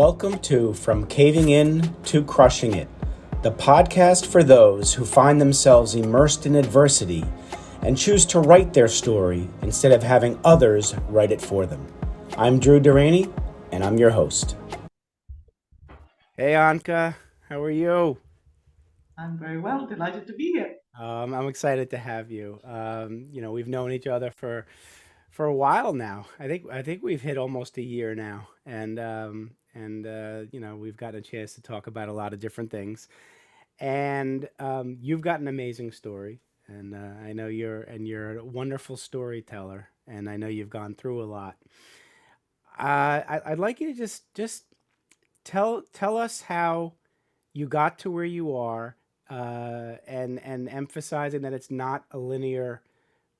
Welcome to From Caving In to Crushing It, the podcast for those who find themselves immersed in adversity and choose to write their story instead of having others write it for them. I'm Deraney, and I'm your host. Hey, Anke, how are you? I'm very well, delighted to be here. I'm excited to have you. We've known each other for a while now. I think we've hit almost a year now, and we've gotten a chance to talk about a lot of different things. And you've got an amazing story, and I know you're a wonderful storyteller, and I know you've gone through a lot. I'd like you to just tell us how you got to where you are, and emphasizing that it's not a linear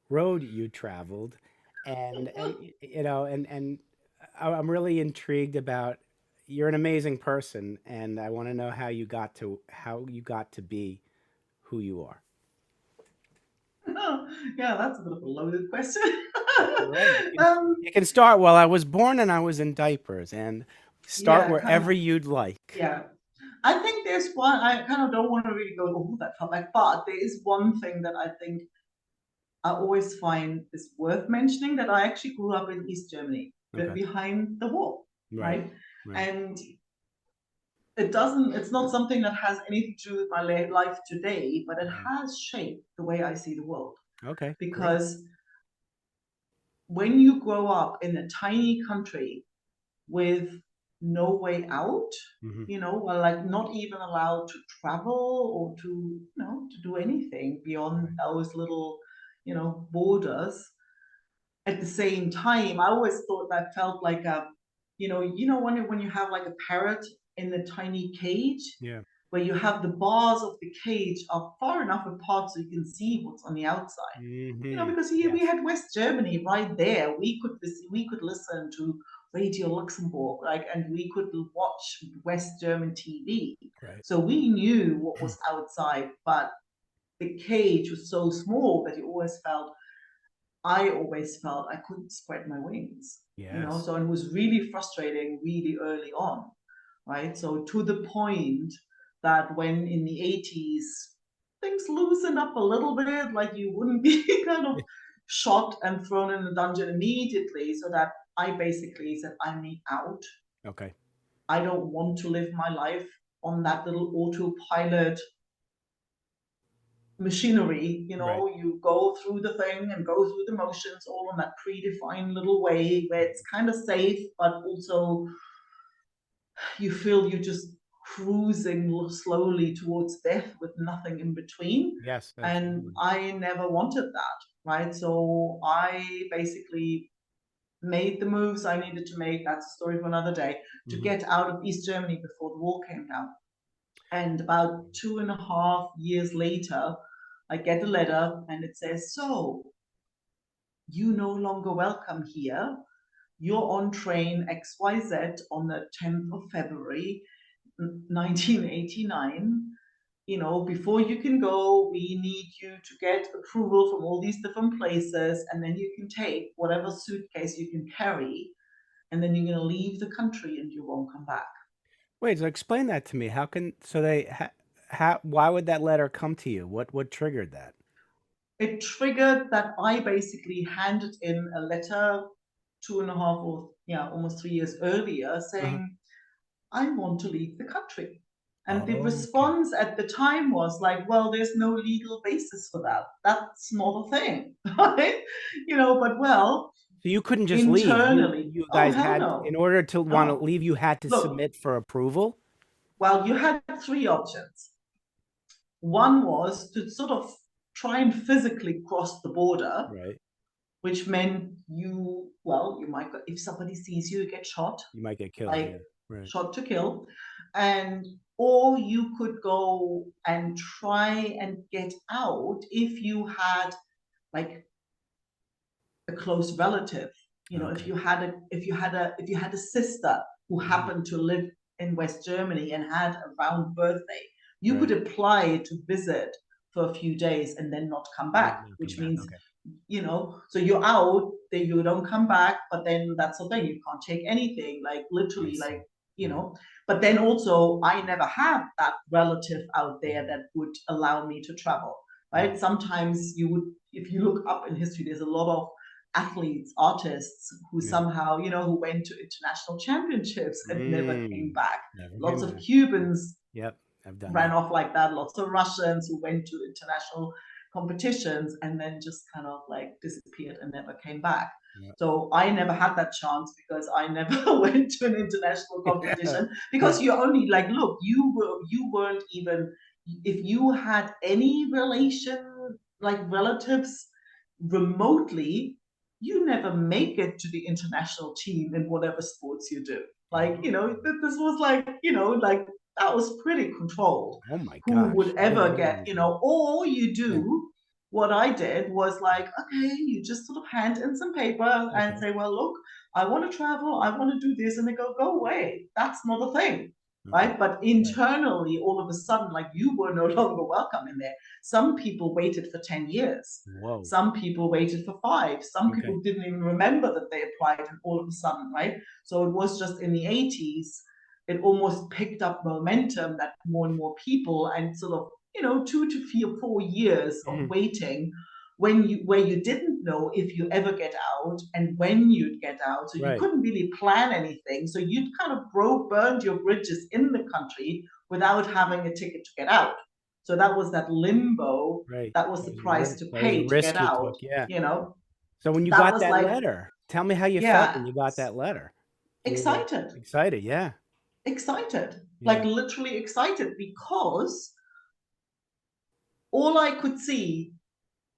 road you traveled, and I'm really intrigued about. You're an amazing person, and I want to know how you got to be who you are. Oh, yeah, that's a bit of a loaded question. You're right. You can um, you can start. Well, I was born and I was in diapers, and start yeah, kind wherever of. you'd like. Yeah, I think there's one. I kind of don't want to really go, oh, that felt like, but there is one thing that I think I always find is worth mentioning that I actually grew up in East Germany, Okay. behind the wall, Right. right? Right. And it's not something that has anything to do with my life today, but it Right. has shaped the way I see the world. Okay. Great. Because when you grow up in a tiny country with no way out, Hmm. or like not even allowed to travel or to do anything beyond Right. those little, borders. At the same time, I always thought that felt like when you have like a parrot in a tiny cage, Yeah. where you have the bars of the cage are far enough apart so you can see what's on the outside. Hmm. Because here we Yes. had West Germany right there. We could listen to Radio Luxembourg, like, and we could watch West German TV. Right. So we knew what was outside, but the cage was so small that I always felt I couldn't spread my wings. Yes. So it was really frustrating really early on, right? So to the point that when in the 80s things loosened up a little bit, like you wouldn't be kind of shot and thrown in a dungeon immediately, so that I basically said, I need out. Okay. I don't want to live my life on that little autopilot machinery. Right. You go through the thing and go through the motions all on that predefined little way where it's kind of safe, but also you feel you're just cruising slowly towards death with nothing in between. Yes. And Absolutely. I never wanted that, right? So I basically made the moves I needed to make. That's a story for another day, to Hmm. get out of East Germany before the wall came down. And about 2.5 years later, I get a letter and it says, so you no longer welcome here. You're on train XYZ on the 10th of February, 1989. Before you can go, we need you to get approval from all these different places, and then you can take whatever suitcase you can carry, and then you're going to leave the country and you won't come back. Wait. So explain that to me. How can so they how why would that letter come to you? What triggered that? It triggered that I basically handed in a letter 2.5 or yeah, almost 3 years earlier Uh-huh. saying, I want to leave the country. And the Oh, okay. response at the time was like, well, there's no legal basis for that. That's not a thing, right? But well, So you couldn't just leave. You internally, you oh, guys hell had, no. in order to want to No. leave, you had to Look, submit for approval? well, you had three options. One was to sort of try and physically cross the border, Right. which meant you might, if somebody sees you, you get shot, You might get killed, yeah. like Right. shot to kill. And or you could go and try and get out if you had like a close relative. If Okay. you had a sister who Mhm. happened to live in West Germany and had a round birthday, you could Right. apply to visit for a few days and then not come And then back, they'll come which back. means Okay. so you're out, then you don't come back, but then that's the thing, you can't take anything, like I literally, like, see. you Right. know. But then also, I never had that relative out there Mhm. that would allow me to travel, Right. right? Sometimes you would, if you look up in history, there's a lot of athletes, artists who Yeah. somehow, who went to international championships and never came Mm. back. Never Lots came of back. Cubans Yep. I've done ran that. off like that. Lots of Russians who went to international competitions and then just kind of like disappeared and never came back. Yeah. So I never had that chance because I never went to an international Yeah. competition because you only like look, you weren't even if you had any relation like relatives remotely, you never make it to the international team in whatever sports you do. Like, Oh. this was like, like that was pretty controlled. Oh my Who gosh. would I didn't ever get, realize that. or you Yeah. do what I did was like, okay, you just sort of hand in some paper and Okay. say, well, look, I want to travel, I want to do this, and they go away. That's not a thing. Okay. Right. But Right. internally, all of a sudden, like you were no longer welcome in there. Some people waited for 10 years. Whoa. Some people waited for 5. Some Okay. people didn't even remember that they applied, and all of a sudden, right? So it was just in the 80s, it almost picked up momentum that more and more people, and sort of, 2 to 4 years of Mhm. waiting where you didn't know if you ever get out and when you'd get out. So you Right. couldn't really plan anything. So you'd kind of burned your bridges in the country without having a ticket to get out. So that was that limbo. Right. That was the price to That was a pay to get risk you out. took. Yeah. You know, So when you that got was that like, letter, tell me how you felt yeah, when you got that letter. You were excited, excited. Yeah. excited, like Yeah. literally excited because all I could see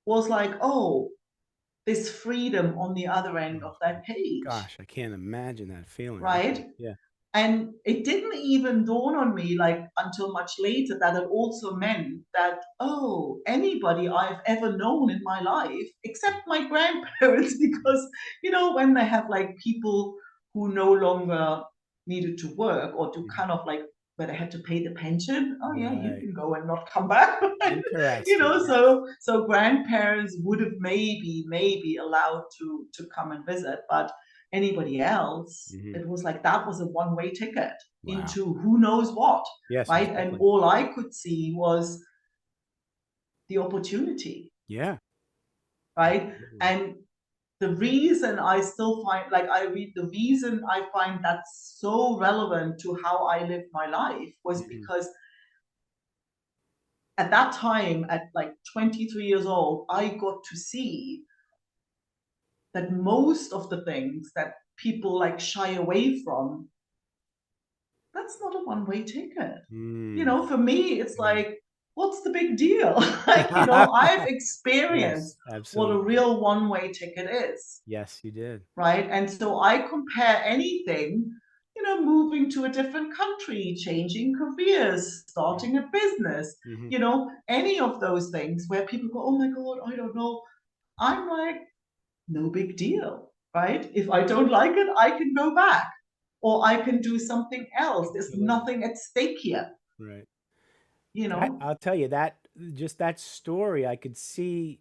was like, oh, this freedom on the other end Oh of that my page, gosh. I can't imagine that feeling. Okay. right? Yeah. And it didn't even dawn on me like until much later that it also meant that, oh, anybody I've ever known in my life, except my grandparents, because, when they have like people who no longer needed to work or to Mhm. kind of like, where they had to pay the pension, oh yeah, you Right. can go and not come back. Interesting. Yes. So grandparents would have maybe allowed to come and visit, but anybody else, Hmm. it was like that was a one-way ticket Wow. into who knows what, Yes, right? And exactly. all I could see was the opportunity, Yeah. right? Absolutely. And the reason I still find, like, the reason I find that's so relevant to how I lived my life was Hmm. because at that time, at like 23 years old, I got to see that most of the things that people like shy away from, that's not a one-way ticket. Mm. For me, it's Right. like, what's the big deal? Like, I've Yes, experienced what a absolutely. real one-way ticket is, Yes, you did. right? And so I compare anything, moving to a different country, changing careers, Yeah. starting a business, Hmm. any of those things where people go, oh my God, I don't know. I'm like, no big deal, right? If I don't like it, I can go back or I can do something else. There's Absolutely. nothing at stake here, Right. you know? I'll tell you that just that story, I could see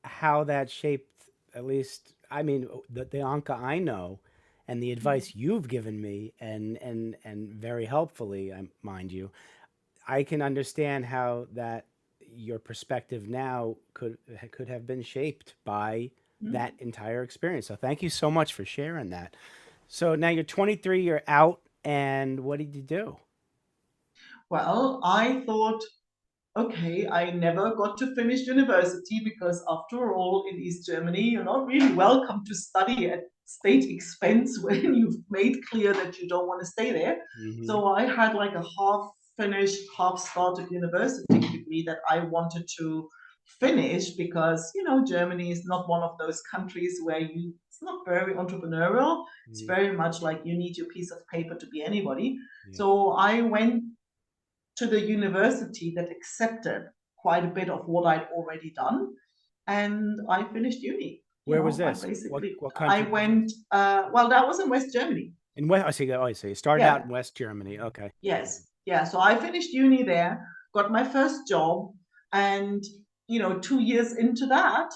how that shaped, at least, I mean, the Anka I know and the advice you've given me, and very helpfully, mind you, I can understand how that your perspective now could have been shaped by that Mm-hmm. entire experience. So thank you so much for sharing that. So now you're 23, you're out, and what did you do? Well, I thought, okay, I never got to finish university because, after all, in East Germany, you're not really welcome to study at state expense when you've made clear that you don't want to stay there. Hmm. So I had like a half finished, half started university degree that I wanted to finish because, Germany is not one of those countries where it's not very entrepreneurial. It's Hmm. very much like you need your piece of paper to be anybody. Yeah. So I went to the university that accepted quite a bit of what I'd already done. And I finished uni. Where was I this? basically, What I country was went, this? well, that was in West Germany. In West. I see. You started out Yeah, in West Germany. Okay. yes. Yeah. So I finished uni there, got my first job. And, 2 years into that,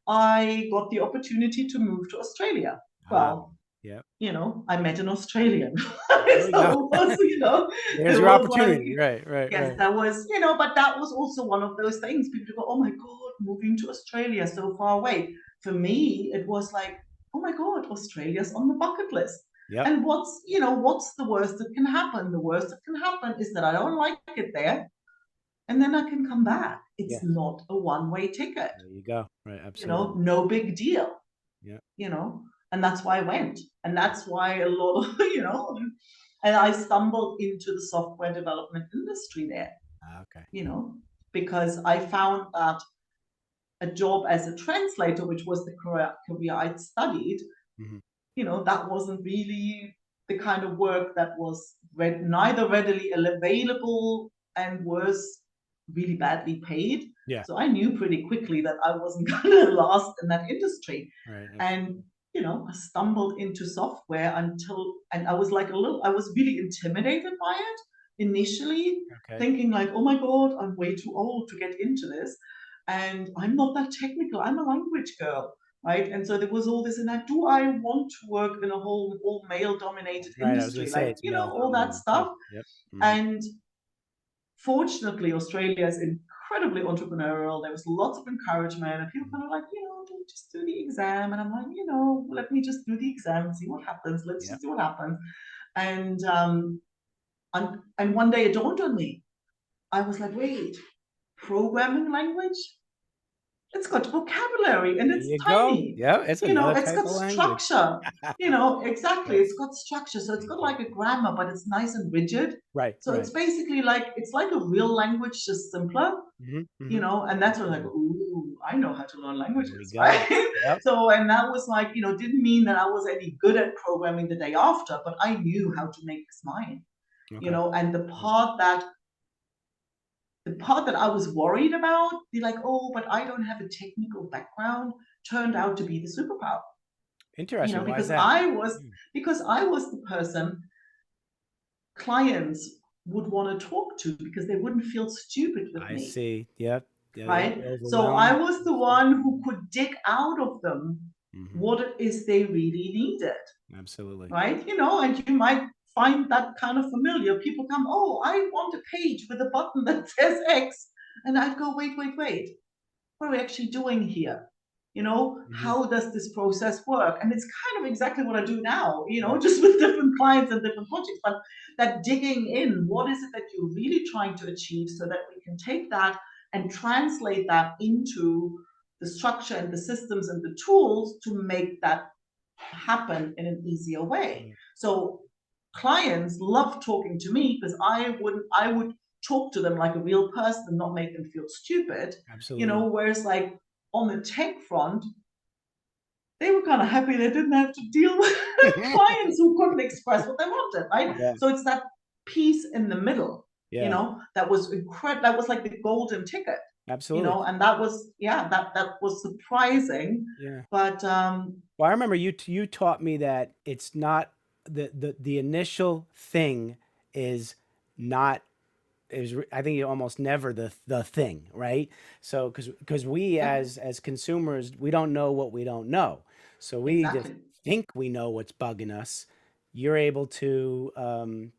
I got the opportunity to move to Australia. Ah. Well, Yep. I met an Australian. There we go. So it was, There's it your was like, opportunity. Right, right, yes, right. that was, but that was also one of those things. People go, oh my God, moving to Australia so far away. For me, it was like, oh my God, Australia's on the bucket list. Yep. And what's the worst that can happen? The worst that can happen is that I don't like it there and then I can come back. It's Yes. not a one-way ticket, There you go. Right. Absolutely. no big deal, Yep. you know, and that's why I went. And that's why a lot of, and I stumbled into the software development industry there, Okay. you know, because I found that a job as a translator, which was the career I'd studied, Hmm. that wasn't really the kind of work that was neither readily available and was really badly paid. Yeah. So I knew pretty quickly that I wasn't going to last in that industry. Right. And, Absolutely. I stumbled into software and I was like I was really intimidated by it initially, Okay. thinking like, oh my God, I'm way too old to get into this. And I'm not that technical. I'm a language girl, right? And so there was all this, and like, do I want to work in a whole all male dominated Right. I was going industry? to say Like, it's male all that dominated too. stuff. Yep. Hmm. And fortunately, Australia is incredibly entrepreneurial. There was lots of encouragement, and people kind of like, just do the exam. And I'm like, let me just do the exam and see what happens. Let's Yep. just see what happens. And and one day it dawned on me. I was like, wait, programming language? It's got vocabulary and There it's you go. tiny. Yeah. It's another It's type got of language. structure. Exactly. Yes. It's got structure. So it's got like a Exactly. grammar, but it's nice and rigid. Right. So it's Right. basically like it's like a real language, just simpler. Hmm. Hmm. And that's when I go, Absolutely. ooh, I know how to learn There we languages, go. right? Yep. So, and that was like, didn't mean that I was any good at programming the day after, but I knew how to make this mine, Okay. and Yeah. the part that I was worried about, be like, oh, but I don't have a technical background, turned out to be the superpower. Interesting. Why is Because that? I was Hmm. the person clients would want to talk to because they wouldn't feel stupid with I me, see. Yep. Yeah. They don't right? get So I overwhelmed. was the one who could dig out of them Hmm. what it is they really needed, Absolutely. right? And you might find that kind of familiar. People come, oh, I want a page with a button that says X. And I'd go, wait, wait, wait. What are we actually doing here? Hmm. How does this process work? And it's kind of exactly what I do now, Right. just with different clients and different projects. But that digging in, what is it that you're really trying to achieve so that we can take that and translate that into the structure and the systems and the tools to make that happen in an easier way. Right. So clients love talking to me because I would talk to them like a real person and not make them feel stupid. Absolutely. Whereas like on the tech front, they were kind of happy they didn't have to deal with clients who couldn't express what they wanted, right? Yeah. So it's that piece in the middle, Yeah. that was incredible. That was like the golden ticket, Absolutely. and that was, that was surprising. Yeah. But Well, I remember you taught me that it's not the initial thing is not I think almost never the thing, right? So because we yeah, as consumers, we don't know what we don't know, so we just exactly. think we know what's bugging us. You're able to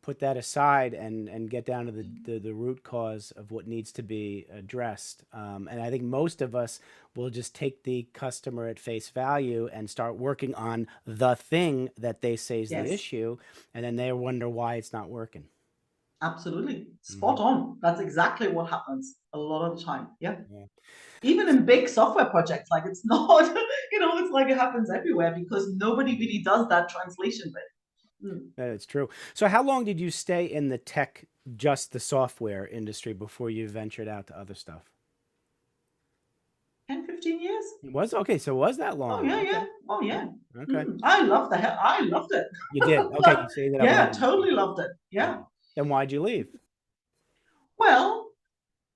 put that aside and get down to the root cause of what needs to be addressed. And I think most of us will just take the customer at face value and start working on the thing that they say is the Yes, issue, and then they wonder why it's not working. absolutely. Hmm. Spot on. That's exactly what happens a lot of the time. Yeah. Yeah. Even in big software projects, like it's not, it's like it happens everywhere because nobody really does that translation bit. It's true. So how long did you stay in the tech, just the software industry before you ventured out to other stuff? 10, 15 years? It was okay. So it was that Oh, long? yeah, yeah. Okay. Oh, Yeah. yeah. Okay. I love the hell. I loved it. You did. Okay. You say that up Yeah, again. totally loved it. Yeah. Yeah. Then why'd you leave? Well,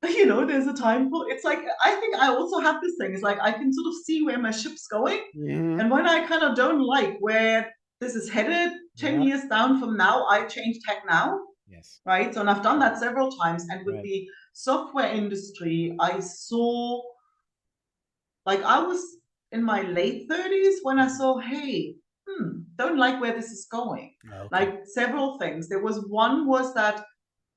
there's a time for it's like I think I also have this thing. It's like I can sort of see where my ship's going. Hmm. And when I kind of don't like where this is headed 10 Yeah. years down from now, I change tech now. Yes. Right. So, and I've done that several times. And with Right. the software industry, I saw, like, I was in my late 30s when I Mhm. saw, hey, don't like where this is going. Okay. Like several things. There was one was that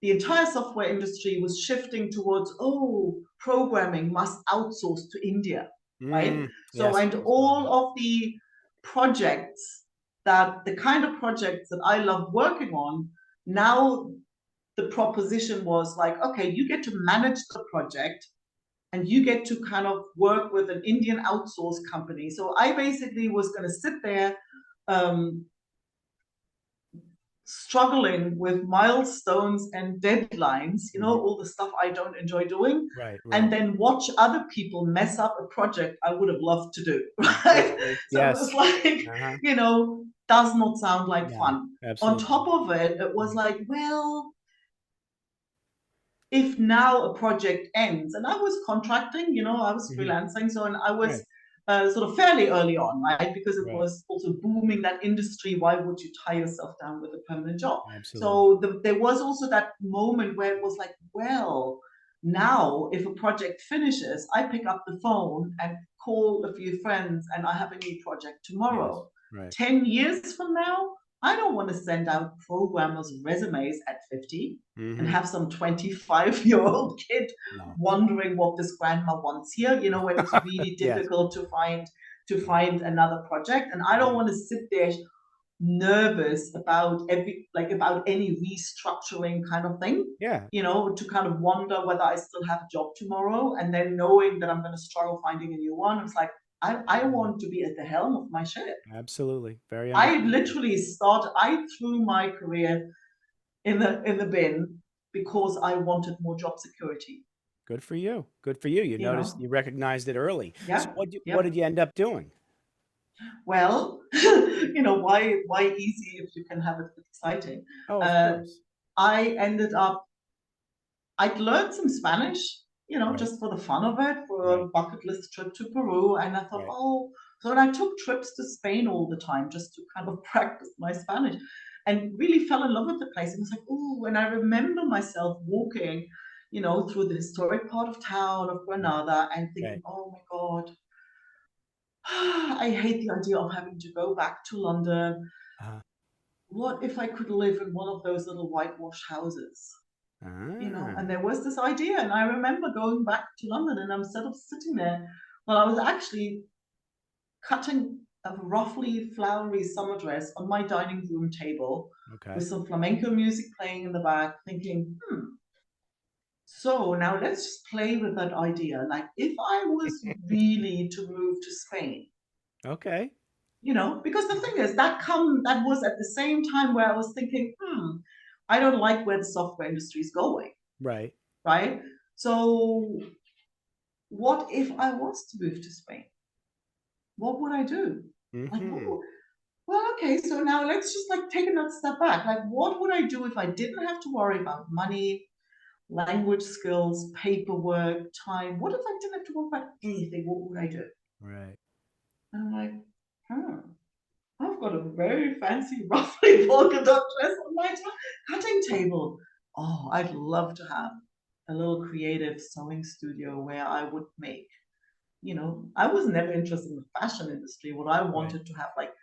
the entire software industry was shifting towards, oh, programming must outsource to India, right? So, Yes, and I saw all that. of the projects the kind of projects that I love working on, now the proposition was like, okay, you get to manage the project and you get to kind of work with an Indian outsource company. So I basically was going to sit there um, struggling with milestones and deadlines, Mhm. all the stuff I don't enjoy doing, Right, and right. then watch other people mess up a project I would have loved to do, right? Absolutely. So it was Yes. like, Uh-huh. does not sound like No, fun. On absolutely. top of it, it was Mhm. like, well, if now a project ends, and I was contracting, I was Mhm. freelancing, so and I was Right, sort of fairly early on, right? Because it right. was also booming that industry. Why would you tie yourself down with a permanent job? Absolutely. So there was also that moment where it was like, well, now if a project finishes, I pick up the phone and call a few friends, and I have a new project Yes. tomorrow. Right. 10 years from now, I don't want to send out programmers' resumes at 50 and Mhm. have some 25-year-old kid No. wondering what this grandma wants here, when it's really Yes. difficult to find Mhm. another project. And I don't Right. want to sit there nervous about about any restructuring kind of thing, Yeah. to kind of wonder whether I still have a job tomorrow, and then knowing that I'm going to struggle finding a new one. It's like I Mhm. want to be at the helm of my ship. Absolutely. Very I understandable. literally I threw my career in the bin because I wanted more job security. Good for you. Good for you. You You noticed, know, you recognized it early. So yep, what did yep. you end up doing? Well, why easy if you can have it exciting? Oh, of Uh, course. I ended up I'd learned some Spanish, Right. just for the fun of it, for a Right. bucket list trip to Peru. And I thought, Right. oh, so and I took trips to Spain all the time just to kind of practice my Spanish and really fell in love with the place. And it's like, oh, and I remember myself walking, through the historic part of town of Right. Granada and Right. thinking, oh my God, I hate the idea of having to go back to London. Uh-huh. What if I could live in one of those little whitewashed houses? And Ah. there was this idea, and I remember going back to London, and I'm sort of sitting there. Well, I was actually cutting a roughly flowery summer dress on my dining room table with Okay. some flamenco music playing in the back, thinking, so now let's just play with that idea. Like, if I was really to move to Spain, Okay. because the thing is that was at the same time where I was thinking, I don't like where the software industry is going, Right. right? So what if I was to move to Spain? What would I do? Like, Mhm. well, okay, so now let's just like take another step back. Like, what would I do if I didn't have to worry about money, language skills, paperwork, time? What if I didn't have to worry about anything? What would I do? Right. And I'm like, huh, I've got a very fancy, roughly polka dot dress on my cutting table. Oh, I'd love to have a little creative sewing studio where I would make. I was never interested in the fashion industry. What I Right. wanted to have like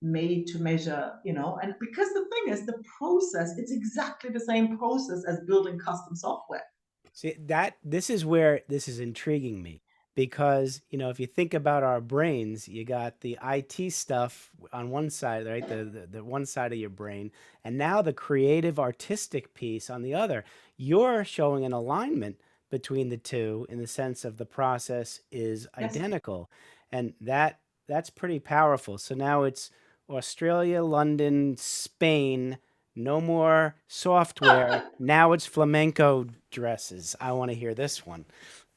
made to measure, and because the thing is, the process, it's exactly the same process as building custom software. See, that this is where this is intriguing me because, if you think about our brains, you got the IT stuff on one side, right? The one side of your brain, and now the creative artistic piece on the other. You're showing an alignment between the two in the sense of the process is Yes. identical. And that's pretty powerful. So now it's Australia, London, Spain, no more software. Now it's flamenco dresses. I want to hear this one.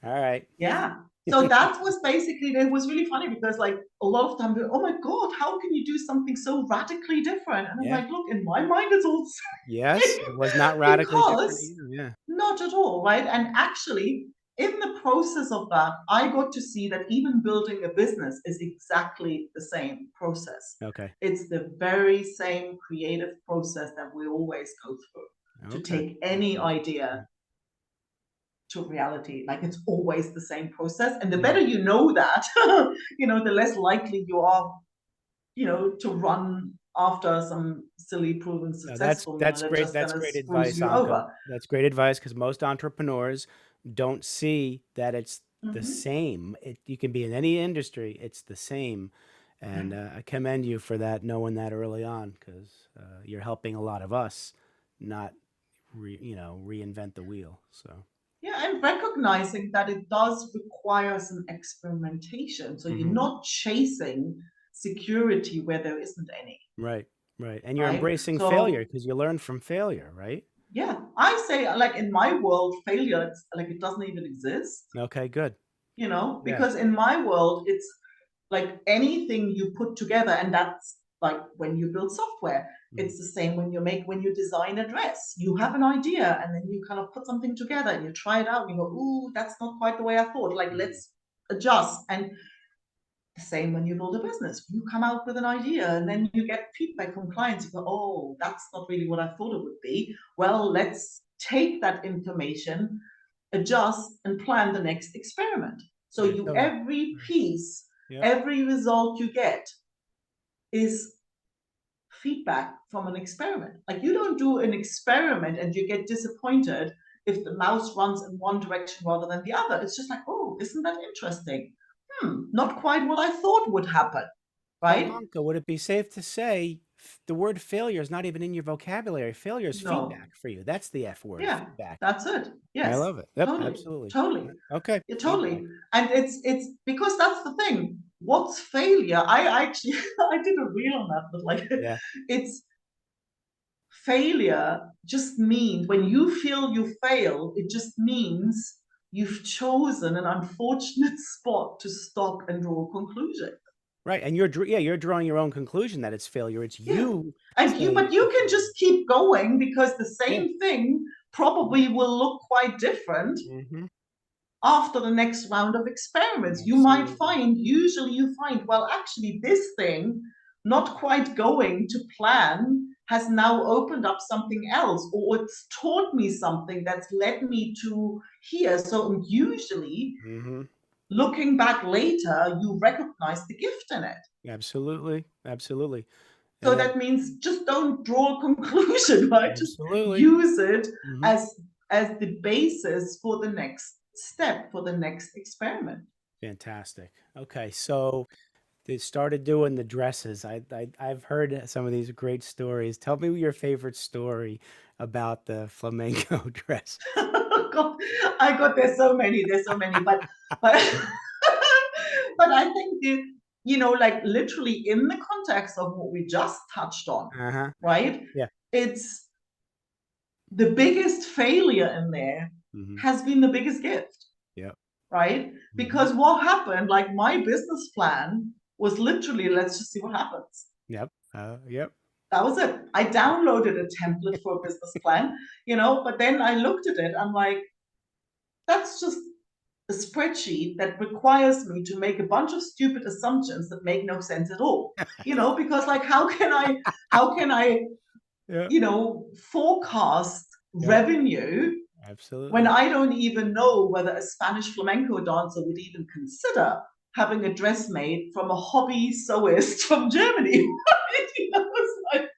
All right. Yeah. So that was basically, it was really funny because like a lot of time, oh my God, how can you do something so radically different? And I'm Yeah. like, look, in my mind, it's all the Yes. same It was not radically different because either. Yeah. not at all, right? And actually, in the process of that, I got to see that even building a business is exactly the same process. Okay. It's the very same creative process that we always go through to Okay. take That's any interesting. idea to reality. Like it's always the same process. And the Yeah. better you know that, the less likely you are to run after some silly proven No, successful, that's that great. just That's kind of great screws advice, you Anka. over. That's great advice because most entrepreneurs don't see that it's the Hmm. same. You can be in any industry, it's the same. Yeah. And I commend you for that, knowing that early on, because you're helping a lot of us not reinvent the wheel. So, Yeah, and recognizing that it does require some experimentation. So you're hmm, not chasing security where there isn't any, right, right. And you're right? embracing failure So because you learn from failure, right? yeah, I say like in my world, failure, it's like it doesn't even exist, Okay, good. Yeah. because in my world, it's like anything you put together, and that's like when you build software, Mhm. it's the same when you design a dress. You have an idea and then you kind of put something together and you try it out and you go, ooh, that's not quite the way I thought. Like, Mhm. let's adjust. And the same when you build a business. You come out with an idea and then you get feedback from clients. You go, oh, that's not really what I thought it would be. Well, let's take that information, adjust, and plan the next experiment. So Yeah, you totally. every Right. piece, Yep. every result you get is feedback from an experiment. Like you don't do an experiment and you get disappointed if the mouse runs in one direction rather than the other. It's just like, oh, isn't that interesting? Not quite what I thought would happen, So, right? Anka, would it be safe to say the word failure is not even in your vocabulary? Failure is No. feedback for you. That's the F word, Yeah, feedback. that's it. I Yes, love it. Yep, totally, absolutely. totally. Okay, Yeah, feedback. totally. And it's because that's the thing. What's failure? I actually I did a reel on that, but like Yeah. it's failure just means when you feel you fail, it just means you've chosen an unfortunate spot to stop and draw a conclusion. Right. And you're drawing your own conclusion that it's failure. It's Yeah. you And saying but it's a you can failure. just keep going because the Yeah. same thing Mhm. probably will look quite different Mhm. after the next round of experiments. You might Absolutely. find, usually you find, well, actually, this thing not quite going to plan has now opened up something else, or it's taught me something that's led me to here. So usually, Mhm. looking back later, you recognize the gift in it. Absolutely. Absolutely. So And that means just don't draw a conclusion, right? Just absolutely. use it Mhm. as the basis for the next step, for the next experiment. Fantastic. Okay, so they started doing the dresses. I've heard some of these great stories. Tell me your favorite story about the flamenco dress. God, I got there's so many, but but I think like literally in the context of what we just touched on, Uh-huh. right? Yeah. It's the biggest failure in there Hmm. has been the biggest gift, Yep. right? Hmm. Because what happened, like my business plan was literally, let's just see what happens. Yep. Yep. That was it. I downloaded a template for a business plan, but then I looked at it. I'm like, that's just a spreadsheet that requires me to make a bunch of stupid assumptions that make no sense at all. Because like Yeah. how can I forecast Yep. revenue when Absolutely. I don't even know whether a Spanish flamenco dancer would even consider having a dress made from a hobby sewist from Germany. It's like,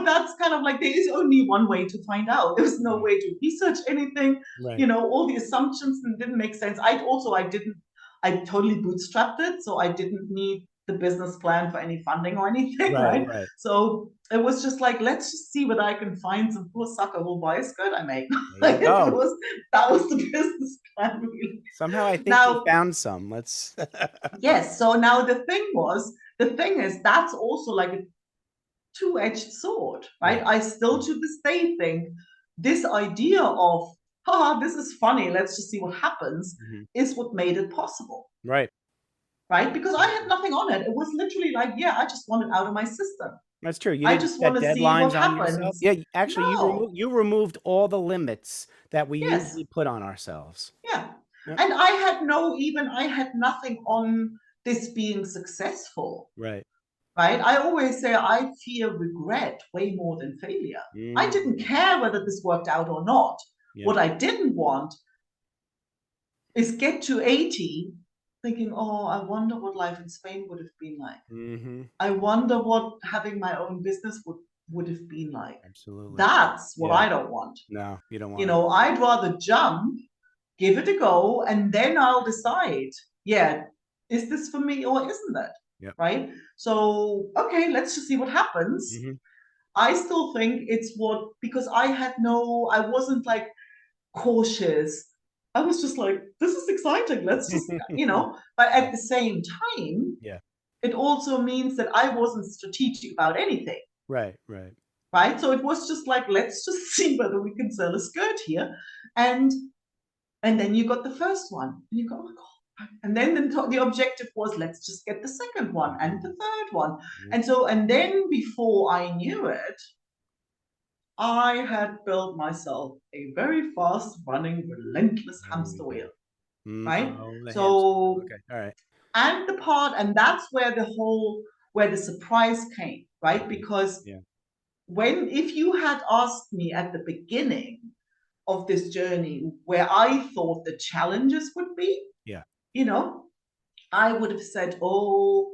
that's kind of like there is only one way to find out. There's no Right. way to research anything. Right. All the assumptions didn't make sense. I totally bootstrapped it, so I didn't need the business plan for any funding or anything, Right. right? Right. So it was just like, let's just see whether I can find some poor sucker who'll buy a skirt I make. There you Like go. that was the business plan, really. Somehow I think you Now, found some. Let's yes, so now the thing is, that's also like a two-edged sword, right? Yeah. I still Yeah. to this day think this idea of, haha, this is funny, let's just see what happens, Hmm. is what made it possible, Right. right? Because I had nothing on it. It was literally like, yeah, I just want it out of my system. That's true. You I didn't just want set to see what deadlines on yourself. happens. Yeah, actually, No, you removed all the limits that we yes, usually put on ourselves. yeah. Yep. And I had nothing on this being successful. Right. Right? I always say I fear regret way more than failure. I didn't Mm. care whether this worked out or not. Yep. What I didn't want is get to 80, thinking, oh, I wonder what life in Spain would have been like. Mm-hmm. I wonder what having my own business would have been like. Absolutely. That's what Yeah. I don't want. No, you don't You want it. know, I'd rather jump, give it a go, and then I'll decide, yeah, is this for me or isn't it? Yep. Right? So, okay, let's just see what happens. Mm-hmm. I still think it's what, because I wasn't like cautious. I was just like, this is exciting. Let's just, but Yeah. at the same time, Yeah. it also means that I wasn't strategic about anything, Right. Right. right? So it was just like, let's just see whether we can sell a skirt here. And and then you got the first one, and you go, oh my God. And then the objective was, let's just get the second one and the Mm-hmm. third one. Yep. And then before I knew it, I had built myself a very fast running, relentless There we hamster go. wheel, right? Oh, the hamster wheel. So, Okay. All right. and that's where where the surprise came, right? Mhm. Because Yeah. if you had asked me at the beginning of this journey where I thought the challenges would be, Yeah. you know, I would have said, oh,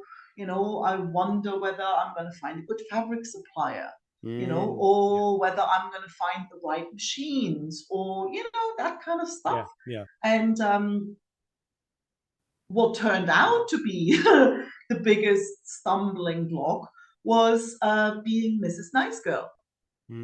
I wonder whether I'm going to find a good fabric supplier, Yeah. or whether I'm going to find the right machines, or, that kind of Yeah. stuff. Yeah. And what turned out to be the biggest stumbling block was being Mrs. Nice Girl,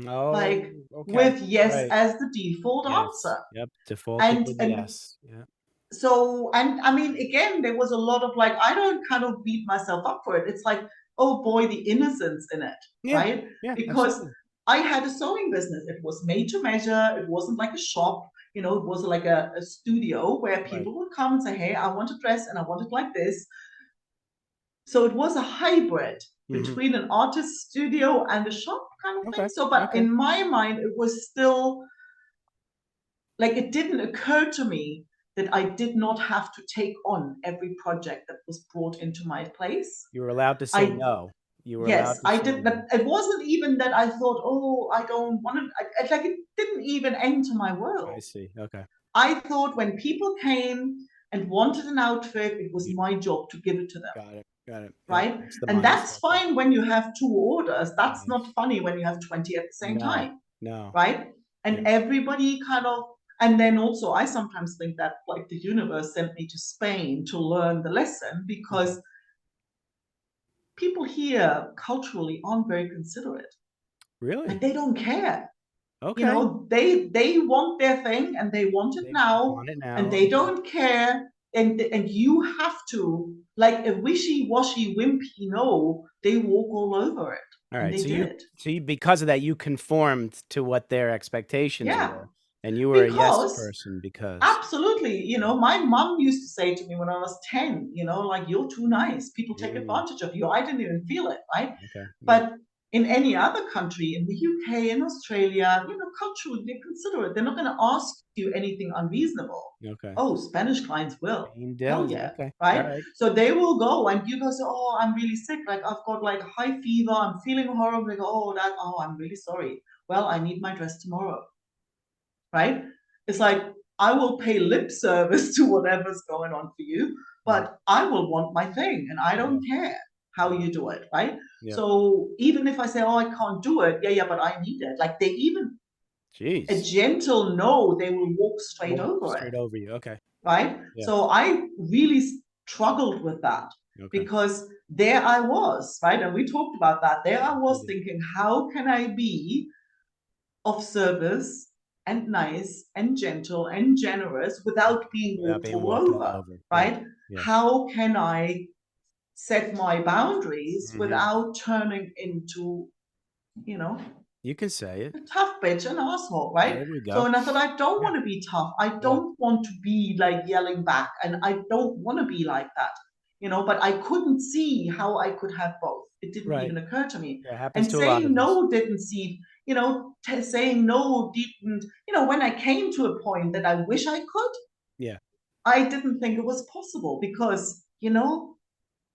Oh, like okay. with yes Right. as the default Yes. answer. Yep. Defaulted And with and yes. Yeah. so, and I mean, again, there was a lot of like, I don't kind of beat myself up for it. It's like, oh boy, the innocence in it, Yeah. right? Yeah. Because Absolutely. I had a sewing business. It was made to measure. It wasn't like a shop. It was like a studio where Right. people would come and say, hey, I want a dress and I want it like this. So it was a hybrid Mm-hmm. between an artist studio and a shop kind of thing. Okay. So, but Okay. in my mind, it was still like, it didn't occur to me that I did not have to take on every project that was brought into my place. You were allowed to say I no. You were allowed Yes, to I say did, no. but it wasn't even that I thought, oh, I don't want to. Like, it didn't even enter my I world. see. Okay. I thought when people came and wanted an outfit, it was You my job to give it to them, got it. Got it. Yep. right? That's the And that's mindset there. fine when you have two orders. That's not Yes. funny when you have 20 at the same No. time, No. right? Yeah. And everybody kind of, and then also I sometimes think that like the universe sent me to Spain to learn the lesson, Okay. because people here culturally aren't very considerate. Like, Really? they don't care. Okay. They want their thing and they want it They now, want it and now. they Okay. don't care. And you have to, like, a wishy-washy wimpy no, they walk all over it. All And right. they did. So you, because of that, you conformed to what their expectations Yeah. were, and you were a yes Because person because. absolutely, Yeah. my mom used to say to me when I was 10, like, you're too nice. People take Mm, advantage of you. I didn't even feel it, right? okay. Yeah. But in any other country, in the UK, in Australia, culturally, they consider it. They're not going to ask you anything unreasonable. Okay. Oh, Spanish clients will. Spain Hell does. yeah, Okay. All right? right. So they will go and you go say, oh, I'm really sick. Like, I've got like high fever. I'm feeling horrible. They go, I'm really sorry. Well, I need my dress tomorrow, right? It's like, I will pay lip service to whatever's going on for you, Mm, but I will want my thing and I yeah. don't care how Yeah. you do it, right? Yeah. So even if I say, oh, I can't do it, yeah, but I need it. Like, they even, a Jeez. gentle no, they will walk straight Walk over it, straight over you. Okay. right? Yeah. So I really struggled with that, Okay. because there I was, right? And we talked about that. There I Yes, we was did. thinking, how can I be of service and nice and gentle and generous without being Without walked being all walked all over, over. Yes. right? Yes. How can I set my boundaries Hmm. without turning into, you know, You can say it. a tough bitch, an asshole, right? There we So, go. and I thought, I don't Yeah. want to be tough. I Yeah. don't want to be like yelling back, and I don't want to be like that, but I couldn't see how I could have both. It didn't Right. even occur to me. Yeah. It happens And to a lot saying of us. no didn't see, saying no didn't, when I came to a point that I wish I could, Yeah. I didn't think it was possible because,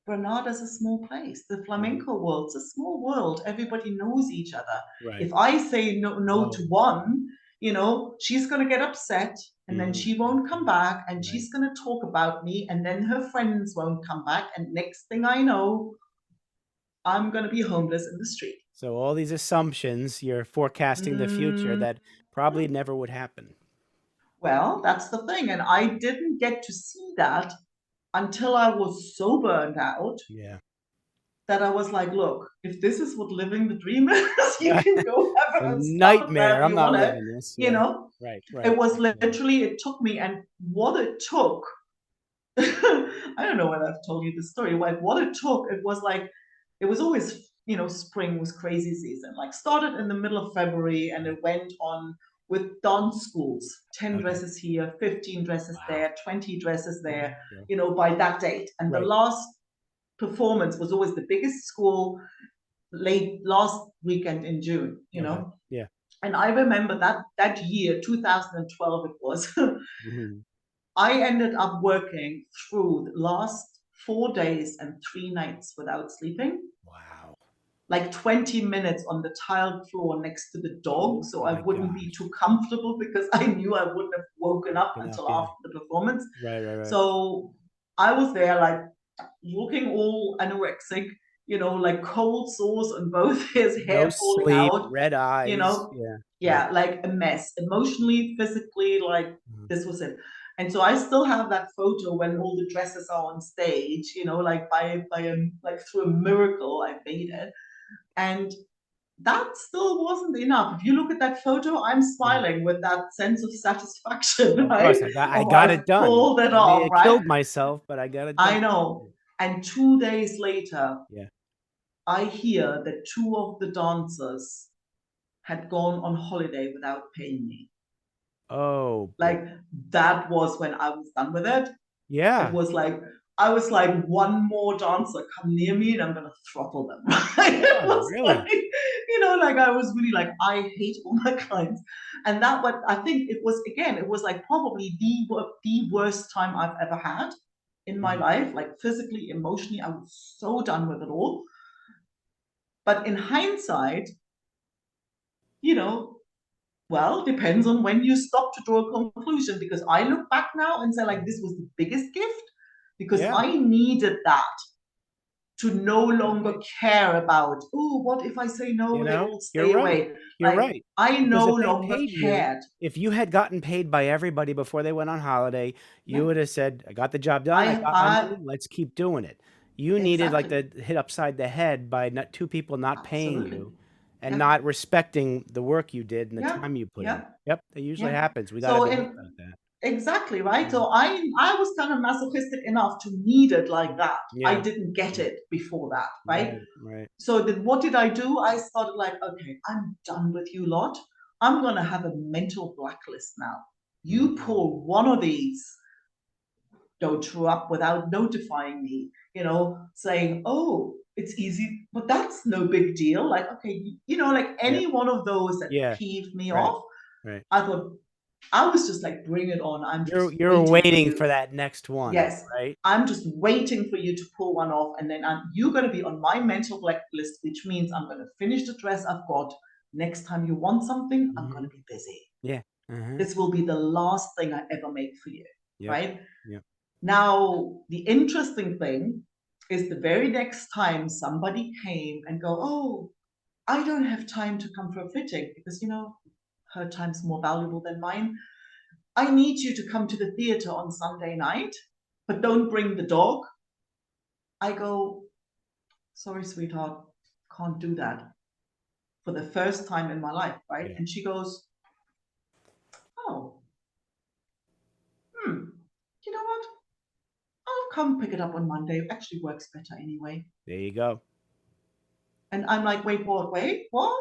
Granada's a small place. The Hmm. flamenco world's a small world. Everybody knows each other. Right. If I say no, no to No. one, she's going to get upset and then she won't come back and Right. she's going to talk about me and then her friends won't come back. And next thing I know, I'm going to be homeless in the street. So all these assumptions, you're forecasting the future Mm, that probably never would happen. well, that's the thing. And I didn't get to see that until I was so burned out Yeah. that I was like, look, if this is what living the dream is, you can go have A it and stop it nightmare. wherever I'm you not want it. living this. You Yeah. know, Right. it Right. was Absolutely. literally, it took me, and what it took, I don't know whether I've told you the story. Like what it took, it was like, it was always, spring was crazy season. Like started in the middle of February and Yeah. it went on with dance schools, 10 Okay. dresses here, 15 dresses Wow. there, 20 dresses there, Yeah. by that date. And the Right. last performance was always the biggest school late last weekend in June, Okay. Yeah. And I remember that year, 2012 it was, Mhm. I ended up working through the last 4 days and 3 nights without sleeping, Wow. like 20 minutes on the tiled floor next to the dog. Oh So I my wouldn't be gosh. too comfortable because I knew I wouldn't have woken up Waking up. until Yeah. after the performance. Right. Right. Right. So I was there like looking all anorexic, like cold sores on both his No hair falling sleep. out, Red you eyes. know, Yeah. Right. yeah, like a mess, emotionally, physically, like Mhm. this was it. And so I still have that photo when all the dresses are on stage, like by a like through a miracle I made it. And that still wasn't enough. If you look at that photo, I'm Mhm. smiling with that sense of satisfaction, Of course, right? I Of got I've it done. pulled it I may off, have right? killed myself, but I got it done. I know. And 2 days later, Yeah. I hear that two of the dancers had gone on holiday without paying me. Oh boy. Like that was when I was done with it. It Yeah. was like I was like, one more dancer come near me and I'm gonna throttle them. It Yeah. was Really. like, like I was really like, I hate all my clients. And that what I think it was again, it was like probably the worst time I've ever had in my Mhm. life, like physically, emotionally. I was so done with it all. But in hindsight, you know, well, depends on when you stop to draw a conclusion. Because I look back now and say, like, this was the biggest gift because Yeah. I needed that to no longer Right. care about, oh, what if I say no, they all You're stay right. away. You're Like, right. I Because no if they longer paid you, cared. if you had gotten paid by everybody before they went on holiday, you Yeah. would have said, "I got the job done. I got my I money. Let's keep doing it." You needed like exactly. the hit upside the head by not two people not paying Absolutely. you and Yeah. not respecting the work you did and the Yeah. time you put in. Yeah. Yep, that usually Yeah. happens. We gotta So be good in about that. exactly, right. Mhm. So I was kind of masochistic enough to need it like that. I Yeah. didn't get Yeah. it before that, right? Right, right. So then what did I do? I started like, okay, I'm done with you lot. I'm gonna have a mental blacklist now. You Mhm. pull one of these, don't show up without notifying me, saying, oh, it's easy, but that's no big deal. Like, okay, like Yep. any one of those that Yeah. peeved me Right, off, right. I thought, I was just like, bring it on. I'm just You're waiting for waiting you. for that next one, Yes, right? I'm just waiting for you to pull one off. And then you're going to be on my mental blacklist, which means I'm going to finish the dress I've got. Next time you want something, I'm going Mhm. to be busy. Yeah. Uh-huh. This will be the last thing I ever make for you. Yep. Right Yep. now, the interesting thing is the very next time somebody came and go, oh, I don't have time to come for a fitting because, her time's more valuable than mine. I need you to come to the theater on Sunday night, but don't bring the dog. I go, sorry, sweetheart, can't do that for the first time in my life, right? Yeah. And she goes, oh, hmm, you know what? I'll come pick it up on Monday. It actually works better anyway. There you go. And I'm like, wait, what? Wait, what?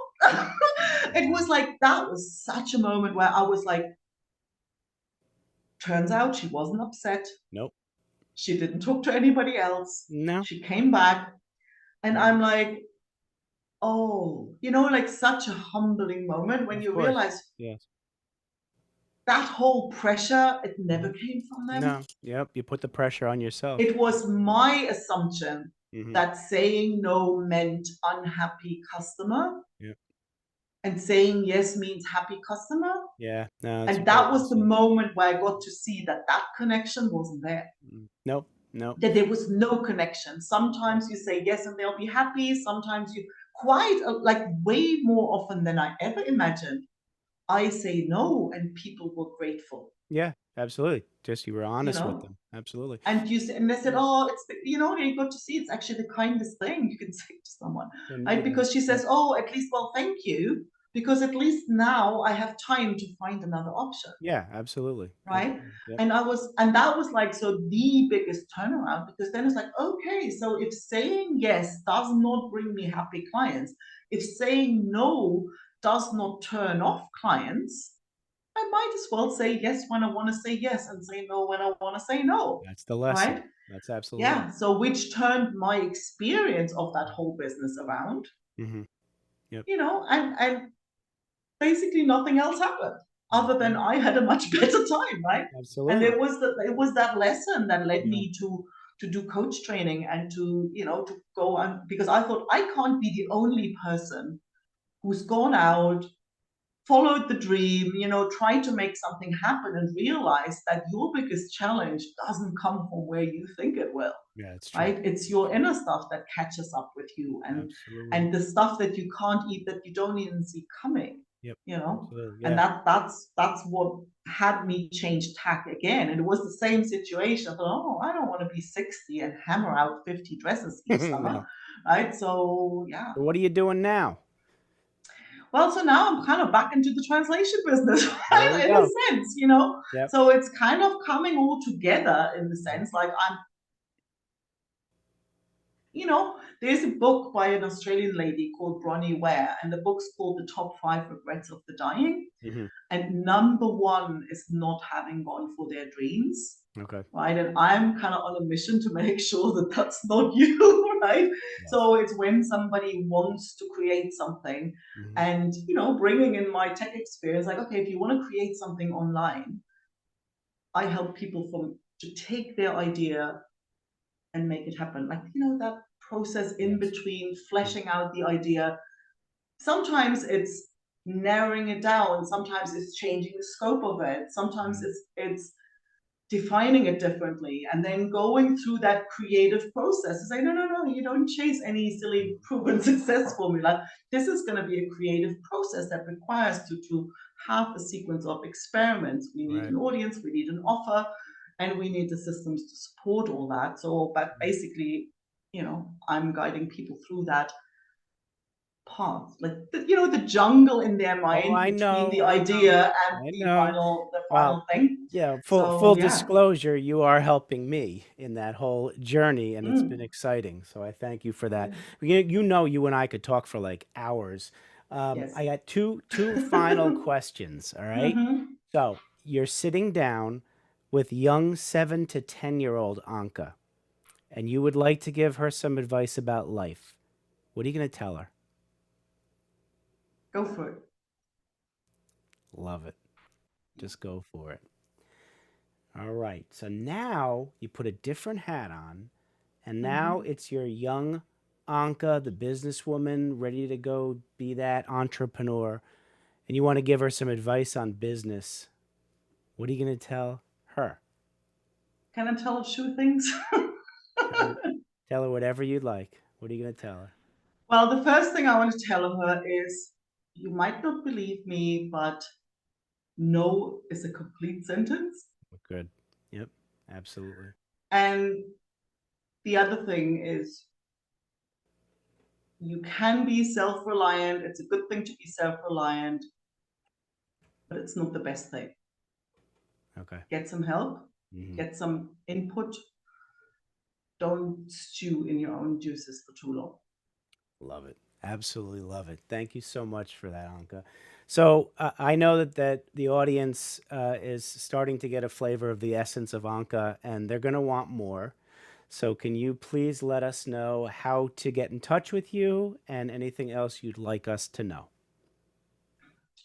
It Wow. was like, that was such a moment where I was like, turns out she wasn't upset. Nope. She didn't talk to anybody else. No. She came back, and Mhm. I'm like, oh, like such a humbling moment when Of you course. realize Yes. that whole pressure, it never Mhm. came from them. No. Yep. You put the pressure on yourself. It was my assumption Mhm. that saying no meant unhappy customer. Yep. and saying yes means happy customer. Yeah. No, it's And very that well was the said. moment where I got to see that that connection wasn't there, Nope. Nope. that there was no connection. Nope. Sometimes you say yes and they'll be happy. Sometimes you quite like way more often than I ever imagined. I say no and people were grateful, Yeah, absolutely. Just you were you honest with know? them. Absolutely. And you and they said, Yeah. oh, it's you got to see it's actually the kindest thing you can say to someone, And right? yeah, Because she yeah, says, oh, at least, well, thank you, because at least now I have time to find another option, yeah, absolutely. right? Absolutely. Yep. And that was like so the biggest turnaround, because then it's like, okay, so if saying yes does not bring me happy clients, if saying no does not turn off clients, I might as well say yes when I want to say yes and say no when I want to say no, That's the lesson. right? That's absolutely Yeah, so which turned my experience of that whole business around, mm-hmm. Yep. and basically nothing else happened other than Okay. I had a much better time, right? And Absolutely. it was that lesson that led Yeah. me to do coach training and to to go on, because I thought I can't be the only person who's gone out, followed the dream, tried to make something happen and realized that your biggest challenge doesn't come from where you think it will, Yeah, it's true. right? It's It's your true. inner stuff that catches up with you, Absolutely. and the stuff that you can't eat, that you don't even see coming, Yep. you know Absolutely. and Yeah. that's what had me change tack again. And it was the same situation. I thought, oh, I don't want to be 60 and hammer out 50 dresses each summer, No. right? So yeah. So what are you doing now? Well, so now I'm kind of back into the translation business, There you right? In a go. sense. Yep. So it's kind of coming all together in the sense, like there's a book by an Australian lady called Bronnie Ware, and the book's called The Top Five Regrets of the Dying. Hmm. And number one is not having gone for their dreams, Okay. right? And I'm kind of on a mission to make sure that that's not you, right? Yes. So it's when somebody wants to create something, Hmm. and bringing in my tech experience, like, okay, if you want to create something online, I help people to take their idea and make it happen. Like, that process in Yes. between Yep. fleshing out the idea. Sometimes it's narrowing it down. Sometimes it's changing the scope of it. Sometimes Right. it's defining it differently, and then going through that creative process to say, no, no, no, you don't chase any silly proven success formula. This is going to be a creative process that requires to have a sequence of experiments. We need Right. an audience, we need an offer, and we need the systems to support all that. So, but Right. basically, I'm guiding people through that path, like the jungle in their Oh, mind I between know. the I know. idea and I the know. Well, final thing. yeah, full So yeah. disclosure, you are helping me in that whole journey, and it's been Mm. exciting. So I thank you for that. Good. You and I could talk for like hours. Yes. I got two final questions. All right. Mm-hmm. So you're sitting down with young 7 to 10-year-old Anka, and you would like to give her some advice about life. What are you going to tell her? Go for it. Love it. Just go for it. All right. So now you put a different hat on. And now Mm-hmm. it's your young Anka, the businesswoman, ready to go be that entrepreneur. And you want to give her some advice on business. What are you going to tell her? Can I tell a few things? Tell her, tell her whatever you'd like. What are you going to tell her? Well, the first thing I want to tell her is, you might not believe me, but no is a complete sentence. Good. Yep. Absolutely. And the other thing is, you can be self reliant. It's a good thing to be self reliant, but it's not the best thing. Okay. Get some help, Hmm. get some input. Don't stew in your own juices for too long. Love it. Absolutely love it. Thank you so much for that, Anka. So I know that the audience is starting to get a flavor of the essence of Anka, and they're going to want more. So can you please let us know how to get in touch with you and anything else you'd like us to know?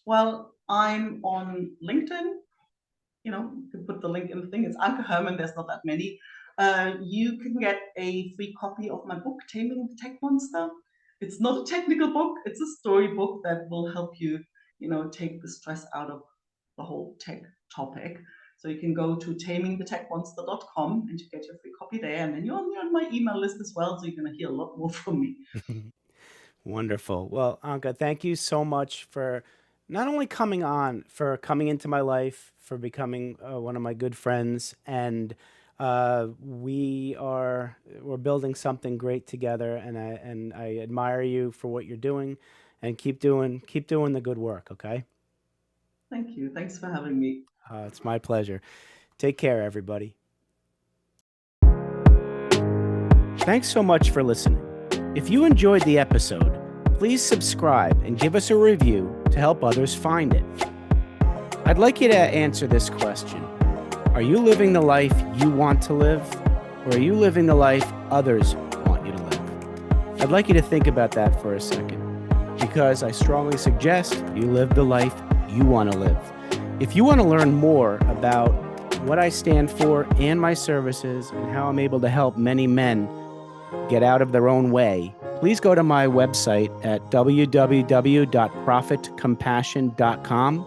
Well, I'm on LinkedIn. You can put the link in the thing. It's Anke Herrmann. There's not that many. You can get a free copy of my book, Taming the Tech Monster. It's not a technical book, it's a storybook that will help you, take the stress out of the whole tech topic. So you can go to tamingthetechmonster.com and you get your free copy there. And then you're on my email list as well. So you're going to hear a lot more from me. Wonderful. Well, Anke, thank you so much for not only coming into my life, for becoming one of my good friends, and we're building something great together, and I admire you for what you're doing, and keep doing the good work. Okay. Thank you. Thanks for having me. It's my pleasure. Take care, everybody. Thanks so much for listening. If you enjoyed the episode, please subscribe and give us a review to help others find it. I'd like you to answer this question. Are you living the life you want to live, or are you living the life others want you to live? I'd like you to think about that for a second, because I strongly suggest you live the life you want to live. If you want to learn more about what I stand for and my services and how I'm able to help many men get out of their own way, please go to my website at www.profitcompassion.com.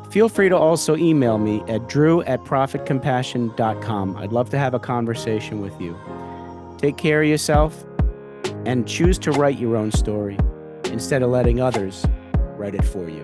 Feel free to also email me at drew@profitcompassion.com. I'd love to have a conversation with you. Take care of yourself and choose to write your own story instead of letting others write it for you.